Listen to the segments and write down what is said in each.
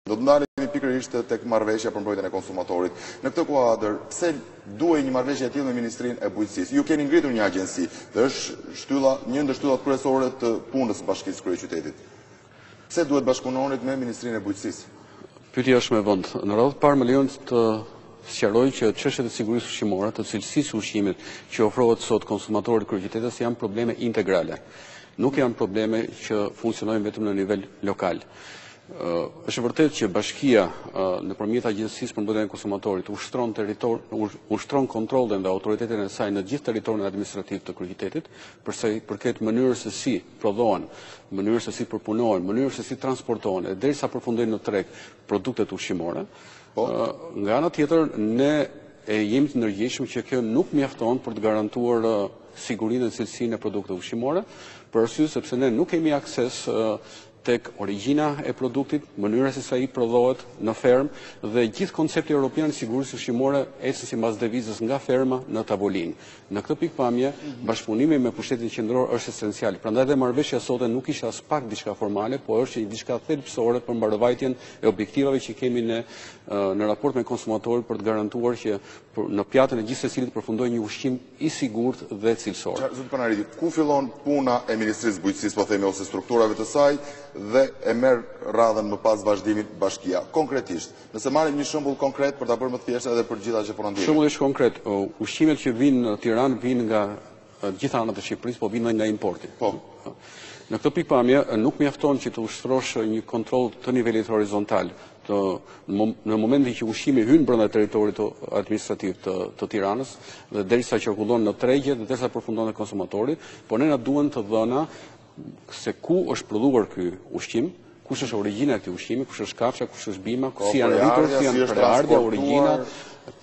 Do të ndalemi pikërisht tek marrëveshja për mbrojtjen e konsumatorit. Në këtë kuadër, pse duhej një marrëveshje e tillë me Ministrinë e Bujqësisë? Ju keni ngritur një agjenci, dhe është një ndër shtyllat kryesore të punës së Bashkisë Kryeqytetit. Pse duhet bashkëpunonit me Ministrinë e Bujqësisë? Pyetja është me vend. Në radhë të parë më lejon të sqaroj që çështjet e sigurisë ushqimore, të cilësisë së ushqimit që ofrohet sot konsumatorit kryeqytetës janë probleme integrale. Nuk janë probleme që funksionojnë vetëm në nivel lokal. Është vërtet që bashkia nëpërmjet Agjencisë për mbrojtjen e konsumatorit ushtron kontrollin dhe autoritetin e saj në gjithë territorin administrativ të kryeqytetit, përsa i përket mënyrës se si prodhohen, mënyrës se si përpunohen, mënyrës se si transportohen, derisa përfundojnë në treg produktet ushqimore. Nga ana tjetër, ne jemi të ndërgjegjshëm që kjo nuk mjafton për të garantuar sigurinë dhe cilësinë e produkteve ushqimore, për arsye sepse ne nuk kemi akses tek origjina e produktit, mënyra se sa i prodhohet në fermë dhe gjithë koncepti evropian i sigurisë ushqimore ecën sipas devizës nga ferma në tavolinë. Në këtë pikpamje, bashkëpunimi me pushtetin qendror është esencial. Prandaj dhe marrëveshja sot nuk ishte as pak diçka formale, por është diçka thelbësore për mbarvajtjen e objektivave që kemi ne në raport me konsumatorin për të garantuar që në pjatën e gjithë secilit përfundojë një ushqim i sigurt dhe cilësor. Zot Panariti, ku fillon puna e Ministrisë së Bujqësisë, po themi, ose strukturave të saj, dhe e merr radhën më pas vazhdimit bashkia? Konkretisht, nëse marrim një shembull konkret për ta bërë më të thjeshtë edhe për gjitha që po na ndjekin. Shembulli është konkret. Ushqimet që vinë në Tiranë vinë nga gjitha anët e Shqipërisë, po vinë nga importi. Në këtë pikpamje nuk mjafton që të ushtrosh një kontroll të nivelit horizontal. Në momentin që ushqimi hyn brenda territorit administrativ të Tiranës dhe derisa qarkullon në tregje dhe derisa përfundon te konsumatori, por ne na duhen të dhëna se ku është prodhuar ky ushqim, kush është origjina e këtij ushqimi, kush është kafsha, kush është bima, si janë rritur, si janë preardhja, origjina,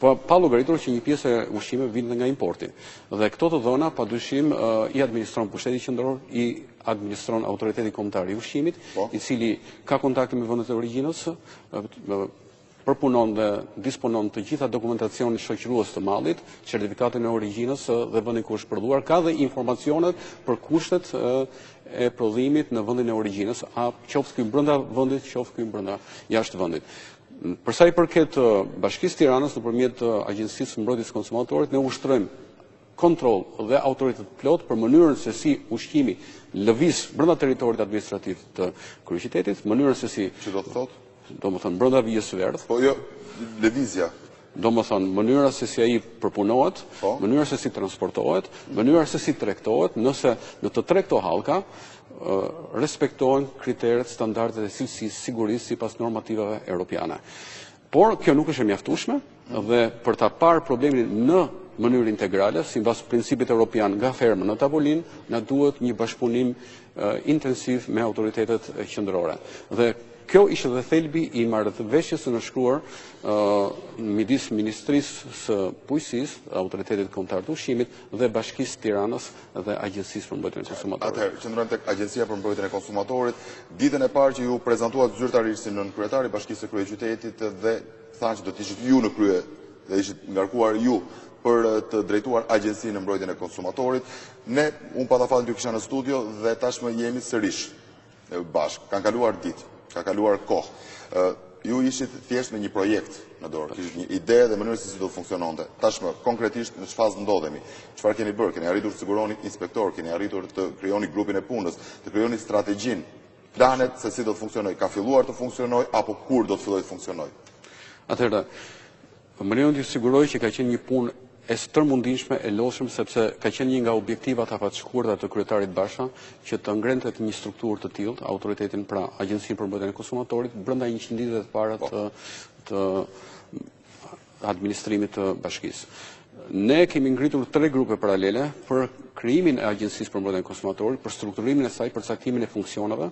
pa llogaritur që një pjesë e ushqimeve vjen nga importi. Dhe këto të dhëna padyshim i administron pushteti qendror, i administron autoriteti kombëtar i ushqimit, i cili ka kontakte me vendet e origjinës, përpunon dhe disponon të gjitha dokumentacionin shoqërues të mallit, certifikatin e origjinës dhe vendin ku është prodhuar, ka dhe informacionet për kushtet e prodhimit në vendin e origjinës, qoftë ky brenda vendit, qoftë ky brenda jashtë vendit. Për sa i përket Bashkisë Tiranës nëpërmjet Agjencisë së Mbrojtjes së Konsumatorit, ne ushtrojmë kontroll dhe autoritet plot për mënyrën se si ushqimi lëviz brenda territorit administrativ të kryeqytetit, mënyrën se si Ç'i do të thotë? Do më thënë, brenda vijës së verdh. Po jo, lëvizja. Do më thënë, mënyra se si ai përpunohet, mënyra se si transportohet, mënyra se si tregtohet, nëse në të tre këto hallka respektohen kriteret, standardet e cilësisë, sigurisë sipas normativave europiane. Por kjo nuk është e mjaftueshme dhe për ta parë problemin në mënyrë integrale, sipas principit europian nga ferma në tavolinë, na duhet një bashkëpunim intensiv me autoritetet qendrore. Dhe kjo ishte dhe thelbi i marrëveshjes së nënshkruar midis Ministrisë së Bujqësisë, Autoritetit Kombëtar të Ushqimit dhe Bashkisë Tiranës dhe Agjencisë për Mbrojtjen e Konsumatorit. Atëherë, qëndrojmë tek Agjencia për Mbrojtjen e Konsumatorit. Ditën e parë që ju prezantuat zyrtarisht si nënkryetari i Bashkisë së Kryeqytetit dhe thanë që do të ishit ju në krye dhe ishit ngarkuar ju për të drejtuar Agjencinë në Mbrojtjen e Konsumatorit. Unë pa ta falë ty kisha në studio dhe tashmë jemi sërish bashkë. Kanë kaluar ditë. Ka kaluar kohë. Ju ishit thjesht me një projekt në dorë, kishit një ide dhe mënyrë se si do të funksiononte. Tashmë, konkretisht në çfarë ndodhemi? Çfarë keni bërë? Keni arritur të siguroni inspektor, keni arritur të krijoni grupin e punës, të krijoni strategjinë, planet se si do të funksionojë, ka filluar të funksionojë apo kur do të fillojë të funksionojë? Atëherë, më lejon të siguroj që ka qenë një punë e stërmundishme, e lodhshme, sepse ka qenë një nga objektivat afatshkurta të kryetarit Basha që të ngrentet një strukturë të tillë, autoritetin pra Agjencinë për Mbrojtjen e Konsumatorit, brenda 100 ditëve të para të administrimit të bashkisë. Ne kemi ngritur 3 grupe paralele për krijimin e Agjencisë për Mbrojtjen e Konsumatorit, për strukturimin e saj, për caktimin e funksioneve,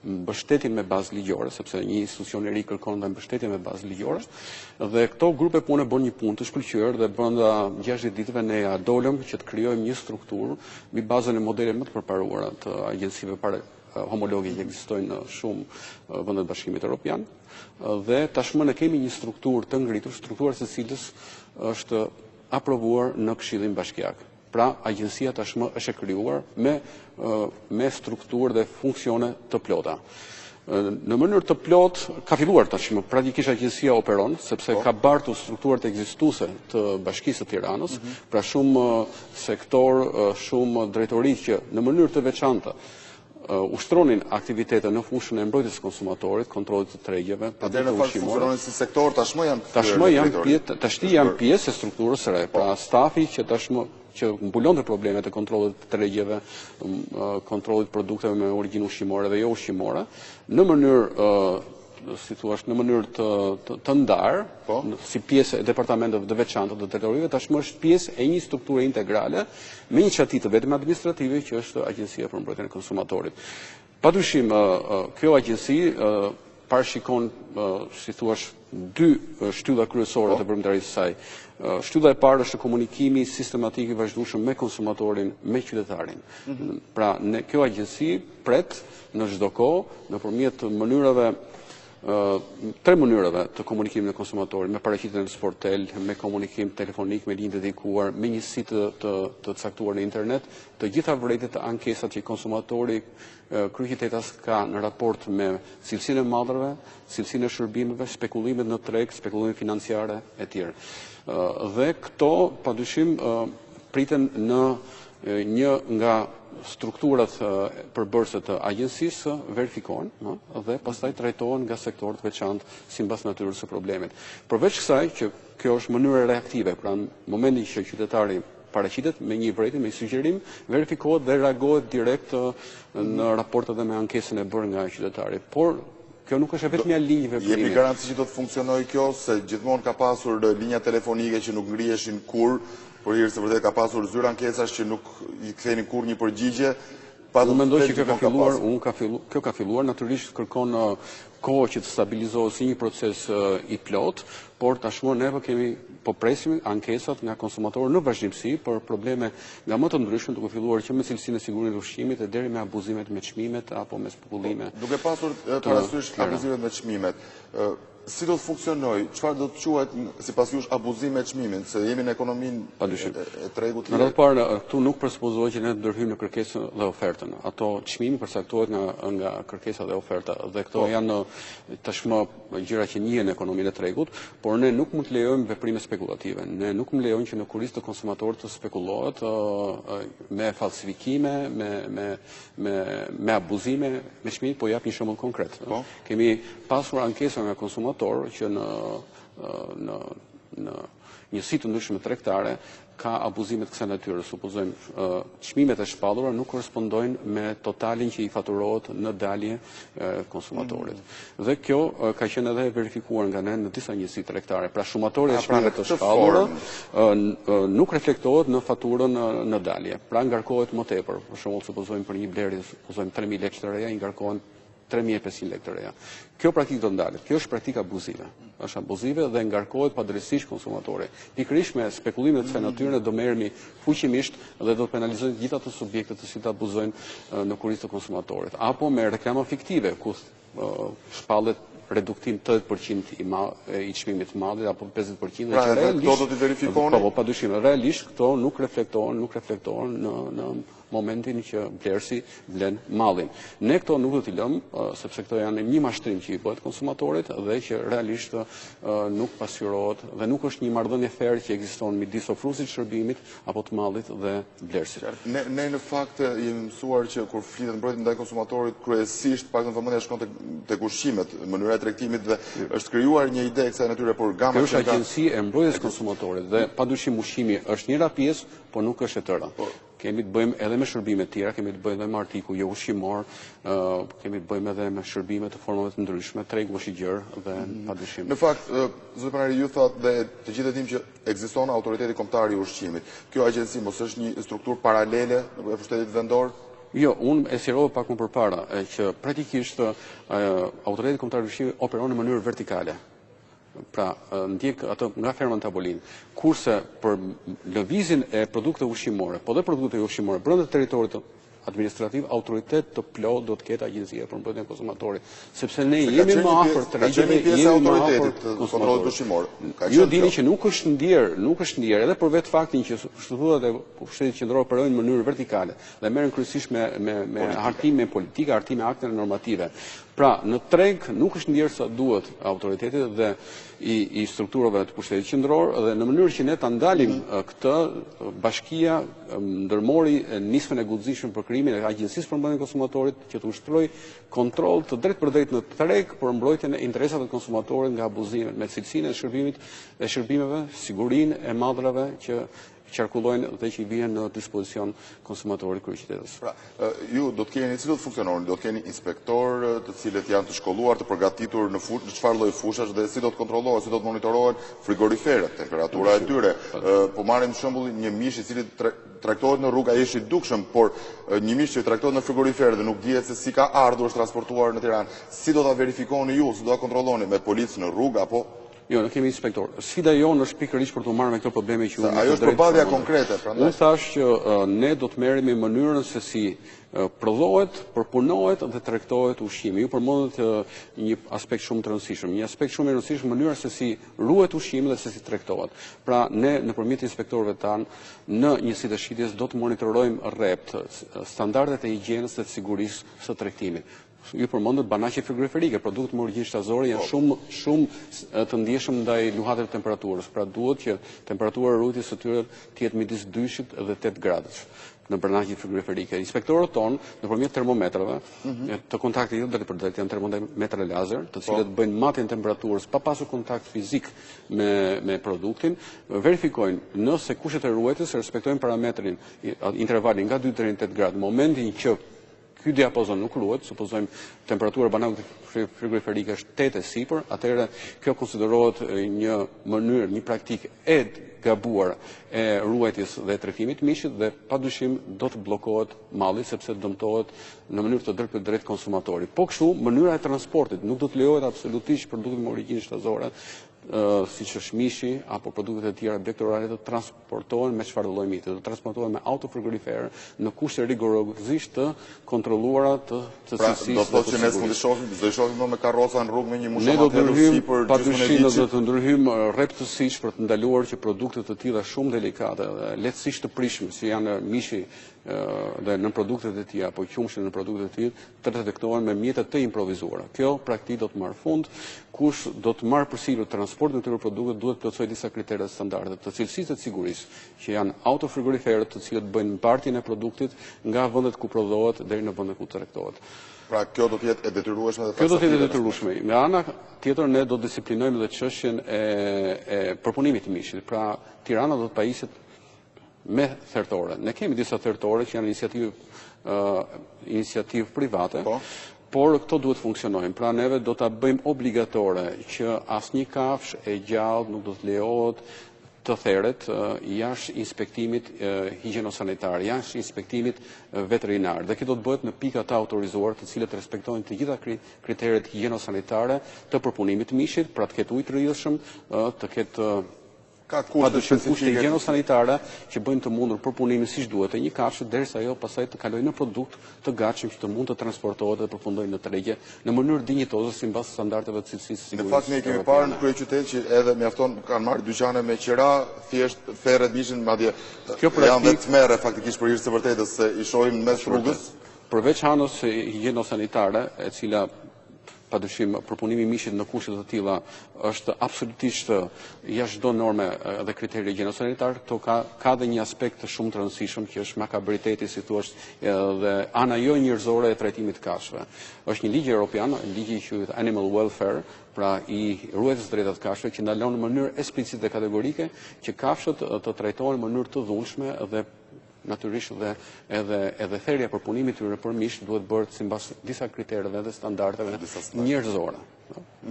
mbështetjen me bazë ligjore, sepse një institucion i ri kërkon dhe mbështetje me bazë ligjore, dhe këto grupe pune bën një punë të shkëlqyer dhe brenda 60 ditëve ne ja dolëm që të krijojmë një strukturë mbi bazën e modeleve më të përparuara të agjencive homologe që ekzistojnë në shumë vende të Bashkimit Evropian, dhe tashmë ne kemi një strukturë të ngritur, struktura së cilës është aprovuar në Këshillin Bashkiak. Pra, agjencia tashmë është e krijuar me strukturë dhe funksione të plota. Në mënyrë të plot ka filluar tashmë, praktikisht agjencia operon, sepse ka bartur strukturat ekzistuese të Bashkisë së Tiranës, pra shumë sektor, shumë drejtori që në mënyrë të veçantë ushtronin aktivitete në fushën e mbrojtjes së konsumatorit, kontrollit të tregjeve, produkteve ushqimore. Funksiononin si sektor, tashmë janë pjesë e strukturës së re, pra stafi që tashmë që mbulon të problemet e kontrollit të tregjeve, kontrollit produkteve me origjinë ushqimore dhe jo ushqimore, në mënyrë si thua, në mënyrë të ndarë, si pjesë e departamenteve të veçantë të territorive, tashmë është pjesë e një strukture integrale me një çati të vetëm administrative që është Agjencia për Mbrojtjen e Konsumatorit. Padyshim, kjo agjenci parashikon, si thua, dy shtylla kryesore të përmbajtjes së saj. Shtylla e parë është komunikimi sistematik i vazhdueshëm me konsumatorin, me qytetarin. Pra, kjo agjenci pret në çdo kohë nëpërmjet mënyrave tre mënyrave të komunikimit me konsumatorin, me paraqitjen në sportel, me komunikim telefonik, me linjë dedikuar, me njësi të caktuar në internet, të gjitha vërejtjet të ankesat që konsumatori kryeqytetas ka në raport me cilësinë e madhrave, cilësinë e shërbimeve, spekullimet në treg, spekullimet financiare e tjerë. Dhe këto, padyshim, priten në një nga strukturat përbërëse të agjencisë verifikohen dhe pastaj trajtohen nga sektorët veçantë sipas natyrës së problemit. Përveç kësaj që kjo është mënyra reaktive, pra në momentin që qytetari paraqitet me një vërejtje, me një sugjerim, verifikohet dhe reagohet direkt në raport edhe me ankesën e bërë nga qytetari. Por kjo nuk është vetëm një linjë veprimi. Jepni garanci që do të funksionojë kjo, se gjithmonë ka pasur linja telefonike që nuk ngriheshin kurrë, por hirë se vërtet ka pasur zyra ankesash që nuk i kthenin kurrë një përgjigje. Unë mendoj që kjo ka filluar, natyrisht kërkon kohë që të stabilizohet si një proces i plot, por tashmë ne po presim ankesat nga konsumatorë në vazhdimsi për probleme nga më të ndryshme, duke filluar që me cilësinë e sigurisë të ushqimit e deri me abuzimet me çmimet apo me spekullime. Duke pasur parasysh abuzimet me çmimet, si do të funksionojë, çfarë do të quhet sipas jush abuzim me çmimin, se jemi në ekonominë e tregut. Në radhë parë, këtu nuk presupozoj që ne të ndërhyjmë në kërkesën dhe ofertën. Ato çmimi përcaktohet nga kërkesa dhe oferta, dhe këto janë tashmë gjëra që njihen në ekonominë e tregut, por ne nuk mund të lejojmë veprime spekulative. Ne nuk mund lejojmë që në kurriz të konsumatorit të spekullohet me falsifikime, me abuzime me çmim, po jap një shembull konkret. Kemi pasur ankesa nga konsumatorë që në njësi të ndryshme tregtare ka abuzimet kësaj natyre. Supozojmë çmimet e shpallura nuk korrespondojnë me totalin që i faturohet në dalje konsumatorit. Dhe kjo ka qenë edhe verifikuar nga ne në disa njësi tregtare. Pra shumatori e çmimeve të shpallura nuk reflektohet në faturën në dalje. Pra ngarkohet më tepër. Për shembull, supozojmë për një blerje, supozojmë 3.000 lekë të reja, i ngarkohen 3.500 lekë të reja. Kjo praktikë do ndalet. Kjo është praktikë abuzive. Është abuzive dhe ngarkohet padrejtisht konsumatori. Pikërisht me spekullimet të kësaj natyre do merremi fuqimisht dhe do të penalizojnë gjithë ato subjekte të cilët abuzojnë në kurriz të konsumatorit. Apo me reklama fiktive, ku shpallet reduktim 80% i çmimit të madh apo 50%. Pra, këto do t'i verifikoni? Po, padyshim, realisht këto nuk reflektohen në momentin që blerësi blen mallin. Ne këto nuk do t'i lëmë, sepse këto janë një mashtrim që i bëhet konsumatorit dhe që realisht nuk pasqyrohet dhe nuk është një marrëdhënie fair që ekziston midis ofruesit të shërbimit apo të mallit dhe blerësit. Ne në fakt jemi mësuar që kur flitet mbrojtje ndaj konsumatorit, kryesisht paktën vëmendja shkon tek ushqimet, mënyra e tregtimit dhe është krijuar një ide kësaj natyre, por gama Kjo është agjenci e mbrojtjes konsumatorit dhe padyshim ushqimi është njëra pjesë, por nuk është e tëra. Kemi të bëjmë edhe me shërbime tjera, kemi të bëjmë edhe me artikuj jo ushqimor, kemi të bëjmë edhe me shërbime të formave të ndryshme, tregu është i gjerë dhe padyshim. Në fakt, zoti pranari, ju thotë dhe të gjithë e dimë që ekziston autoriteti kombëtar i ushqimit. Kjo agjenci mos është një strukturë paralele në pushtetit vendor? Jo, unë e sqarova pak më përpara që praktikisht autoriteti kombëtar i ushqimit operon në mënyrë vertikale. Pra, ndjek ato nga ferma në tavolin. Kurse për lëvizjen e produkteve ushqimore, po dhe produkte ushqimore brenda territorit administrativ, autoritet të plot do të ketë Agjencia për Mbrojtjen e Konsumatorit, sepse ne jemi më afër tregjeve, jemi më afër kontrollit ushqimor. Ju dini që nuk është ndjer, edhe për vetë faktin që strukturat e pushtetit qendror operojnë në mënyrë vertikale dhe merren kryesisht me hartime politike, hartime akte normative. Pra, në treg nuk është ndjerë sa duhet autoritetet dhe i strukturave të pushtetit qendror dhe në mënyrë që ne ta ndalim këtë, bashkia ndërmori nismën e guximshëm për krijimin e Agjencisë për Mbrojtjen e Konsumatorit që të ushtrojë kontroll të drejtë në treg për mbrojtjen e interesave të konsumatorit nga abuzimet me cilësinë e shërbimeve, sigurinë e madrave që qarkullojnë dhe që i vjen në dispozicion konsumatorit kryeqytetës. Pra, ju do të keni cilët funksionorë, do të keni inspektor të cilët janë të shkolluar, të përgatitur në çfarë lloj fushash dhe si do të kontrollohet, si do të monitorohen frigoriferët, temperatura e tyre. Po marrim shembullin një mish i cili traktohet në rrugë, ai është i dukshëm, por një mish që traktohet në frigorifer dhe nuk dihet se si ka ardhur është transportuar në Tiranë. Si do ta verifikoni ju, si do ta kontrolloni me policë në rrugë apo Jo, në kemi inspektor. Sfida jonë është pikërisht për të marrë me këto probleme që ajo është përballja konkrete, prandaj. Unë thash që ne do të merremi mënyrën se si prodhohet, përpunohet dhe tregtohet ushqimi. Ju përmendët një aspekt shumë të rëndësishëm. Një aspekt shumë i rëndësishëm mënyra se si ruhet ushqimi dhe se si tregtohet. Pra, ne nëpërmjet inspektorëve tanë në njësitë e shitjes do të monitorojmë rrept standardet e higjienës dhe të sigurisë së tregtimit. Ju përmendët banaqe frigoriferike, produktet me origjinë shtazore janë shumë të ndjeshëm ndaj luhatëve të temperaturës. Pra duhet që temperatura e rrutjes së tyre të jetë midis 2 dhe 8 gradësh në banaqe frigoriferike. Inspektorët tonë nëpërmjet termometrave të kontaktit drejt për drejt janë termometra lazer, të cilët bëjnë matjen e temperaturës pa pasur kontakt fizik me produktin, verifikojnë nëse kushtet e ruajtjes respektojnë parametrin intervalin nga 2 deri në 8 gradë. Në momentin që ky diapazon nuk ruhet, supozojmë temperatura banakut frigoriferike është 8 e sipër, atëherë kjo konsiderohet një mënyrë, një praktikë e gabuar e ruajtjes dhe trajtimit të mishit dhe padyshim do të bllokohet malli sepse dëmtohet në mënyrë të drejtë për drejt konsumatorit. Po kështu, mënyra e transportit nuk do të lejohet absolutisht produktet me origjinë shtazore siç është mishi apo produktet e tjera bлекtorale të transportohen me çfarëdo lloj miti, të transportohen me autofrigorifer në kushte rigorozisht të kontrolluara të cilësisë. Do të thotë që ne do të shohim me karroca në rrugë me një mushamatë sipër padyshim do të ndryhim rreptësisht për të ndaluar që produkte të tilla shumë delikate dhe lehtësisht të prishme si janë mishi dhe në produktet e tjera apo qumshi në produktet e tjera të detektohen me mjete të improvisuara. Kjo praktikë do të marrë fund, kush do të marrë përsipër transportin e këtyre produkteve duhet të plotësojë disa kritere standarde të cilësisë dhe të sigurisë, që janë autofrigoriferët të cilët bëjnë mbartjen e produktit nga vendet ku prodhohet deri në vendet ku tregtohet. Pra kjo do të jetë e detyrueshme dhe kjo do të jetë e detyrueshme. Nga ana tjetër ne do të disiplinojmë edhe çështjen e përpunimit të mishit. Pra Tirana do të pajiset me thertore. Ne kemi disa thertore që janë iniciativë private, por këto duhet funksionojnë. Pra neve do ta bëjmë obligatore që asnjë kafshë e gjallë nuk do të lejohet të theret jashtë inspektimit higjieno-sanitar, jashtë inspektimit veterinar. Dhe kjo do të bëhet në pika të autorizuar, të cilët respektojnë të gjitha kriteret higjieno-sanitare të përpunimit të mishit, pra të ketë ujë të rrjedhshëm, të ketë padyshim kushte higjieno-sanitare që bëjnë të mundur përpunimin siç duhet e një kafshë derisa ajo pastaj të kalojë në produkt të gatshëm që të mund të transportohet dhe përfundojë në tregje në mënyrë dinjitoze sipas standardeve të cilësisë sigurisë. Në fakt ne kemi parë në kryeqytet që edhe mjafton kanë marrë dyqane me qira, thjesht therret mishin, madje janë vetë tmerre faktikisht për hir të vërtetës se i shohim në mes rrugës. Përveç anës higjieno-sanitare, e cila padyshim përpunimi i mishit në kushte të tilla është absolutisht jashtë çdo norme dhe kriteri higjieno-sanitar, këto ka dhe një aspekt shumë të rëndësishëm që është makabriteti, si thua, dhe ana jo njerëzore e trajtimit të kafshëve. Është një ligj evropian, ligji i quhet Animal Welfare, pra i ruajtjes drejtat të kafshëve që ndalon në mënyrë eksplicite dhe kategorike që kafshët të trajtohen në mënyrë të dhunshme dhe natyrisht dhe edhe therrja për punimin e tyre për mish duhet bërë sipas disa kritereve dhe standardeve njerëzore.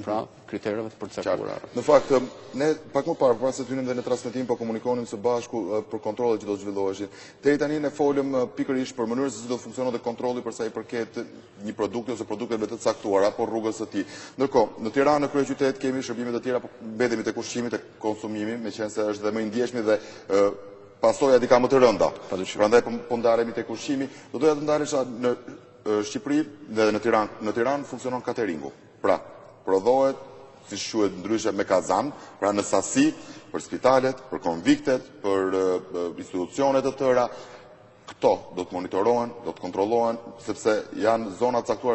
Pra, kritereve të përcaktuara. Në fakt, ne pak më parë, pas se të hynim dhe në transmetim, po komunikonim së bashku për kontrollet që do të zhvilloheshin. Deri tani ne folëm pikërisht për mënyrën se si do të funksiononte kontrolli për sa i përket një produkti ose produkteve të caktuara apo rrugës së tij. Ndërkohë, në Tiranë, në kryeqytet kemi shërbime të tjera, mbetemi tek ushqimi, tek konsumimi, meqense është dhe më i ndjeshmi dhe pasoja di ka më të rënda. Prandaj po ndaremi tek ushqimi. Do doja të ndalesha në Shqipëri dhe në Tiranë. Në Tiranë funksionon cateringu. Pra, prodhohet, siç quhet ndryshe me kazan, pra në sasi për spitalet, për konviktet, për institucione të tëra. Këto do të monitorohen, do të kontrollohen, sepse janë zona caktuara